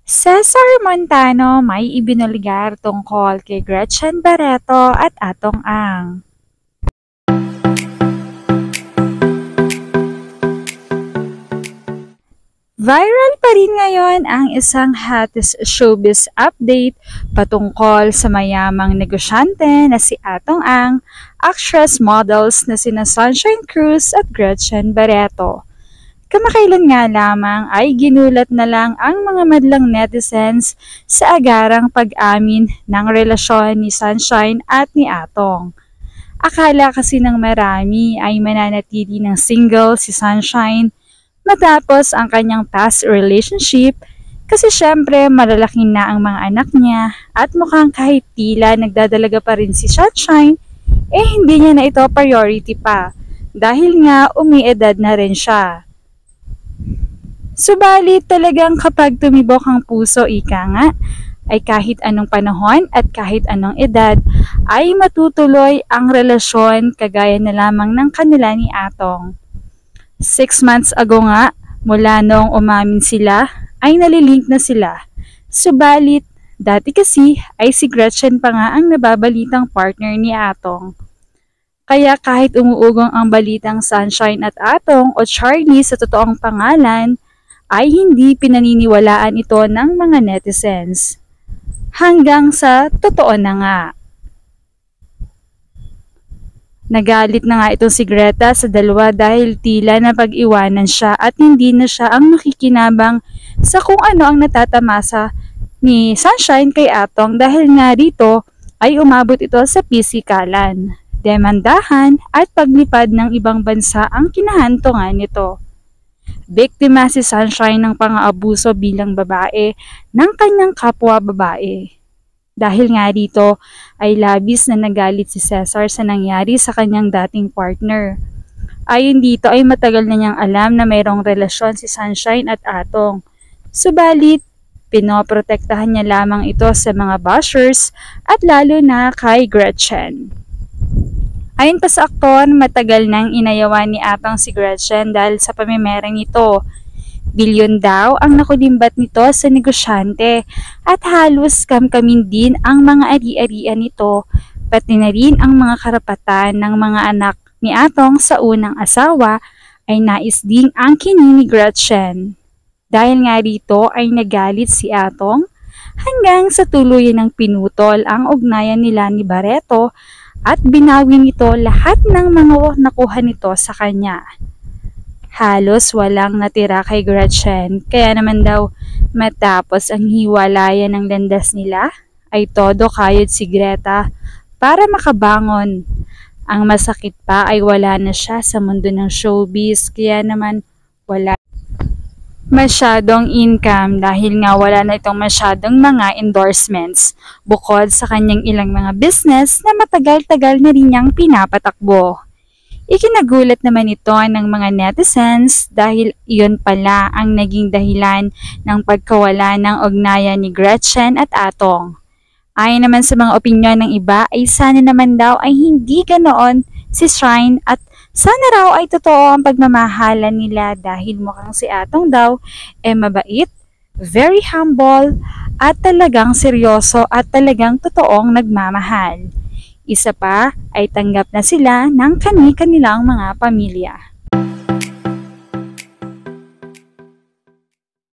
Cesar Montano may ibinulgar tungkol kay Gretchen Barreto at Atong Ang. Viral pa rin ngayon ang isang hottest showbiz update patungkol sa mayamang negosyante na si Atong Ang, actress models na sina Sunshine Cruz at Gretchen Barreto. Kamakailan nga lamang ay ginulat na lang ang mga madlang netizens sa agarang pag-amin ng relasyon ni Sunshine at ni Atong. Akala kasi ng marami ay mananatili ng single si Sunshine matapos ang kanyang past relationship kasi syempre malalaki na ang mga anak niya at mukhang kahit tila nagdadalaga pa rin si Sunshine, hindi niya na ito priority pa dahil nga umiedad na rin siya. Subalit talagang kapag tumibok ang puso, ika nga, ay kahit anong panahon at kahit anong edad ay matutuloy ang relasyon kagaya na lamang ng kanila ni Atong. 6 months ago nga, mula noong umamin sila, ay nalilink na sila. Subalit, dati kasi ay si Gretchen pa nga ang nababalitang partner ni Atong. Kaya kahit umuugong ang balitang Sunshine at Atong o Charlie sa totoong pangalan, ay hindi pinaniniwalaan ito ng mga netizens. Hanggang sa totoo na nga. Nagalit na nga itong si Greta sa dalawa dahil tila na pag-iwanan siya at hindi na siya ang makikinabang sa kung ano ang natatamasa ni Sunshine kay Atong dahil nga rito ay umabot ito sa pisikalan, demandahan at paglipad ng ibang bansa ang kinahantungan nito. Biktima si Sunshine ng pang-aabuso bilang babae ng kanyang kapwa babae. Dahil nga dito ay labis na nagalit si Cesar sa nangyari sa kanyang dating partner. Ayon dito ay matagal na niyang alam na mayroong relasyon si Sunshine at Atong. Subalit, pinoprotektahan niya lamang ito sa mga bashers at lalo na kay Gretchen. Ayon pa sa aktor, matagal nang inayawan ni Atong si Gretchen dahil sa pamimerang ito. Bilyon daw ang nakulimbat nito sa negosyante at halos kamkamin din ang mga ari-arian nito, pati na rin ang mga karapatan ng mga anak ni Atong sa unang asawa ay nais ding angkinin ni Gretchen. Dahil nga rito ay nagalit si Atong hanggang sa tuluyan ng pinutol ang ugnayan nila ni Barreto at binawi nito lahat ng mga nakuha nito sa kanya. Halos walang natira kay Gretchen, kaya naman daw matapos ang hiwalayan ng landas nila, ay todo kayod si Greta para makabangon. Ang masakit pa ay wala na siya sa mundo ng showbiz, kaya naman wala masyadong income dahil nga wala na itong masyadong mga endorsements bukod sa kanyang ilang mga business na matagal-tagal na rin niyang pinapatakbo. Ikinagulat naman ito ng mga netizens dahil iyon pala ang naging dahilan ng pagkawala ng ugnayan ni Gretchen at Atong. Ayon naman sa mga opinyon ng iba ay sana naman daw ay hindi ganoon si Shine at sana raw ay totoo ang pagmamahalan nila dahil mukhang si Atong daw mabait, very humble at talagang seryoso at talagang totoong nagmamahal. Isa pa ay tanggap na sila ng kani-kanilang mga pamilya.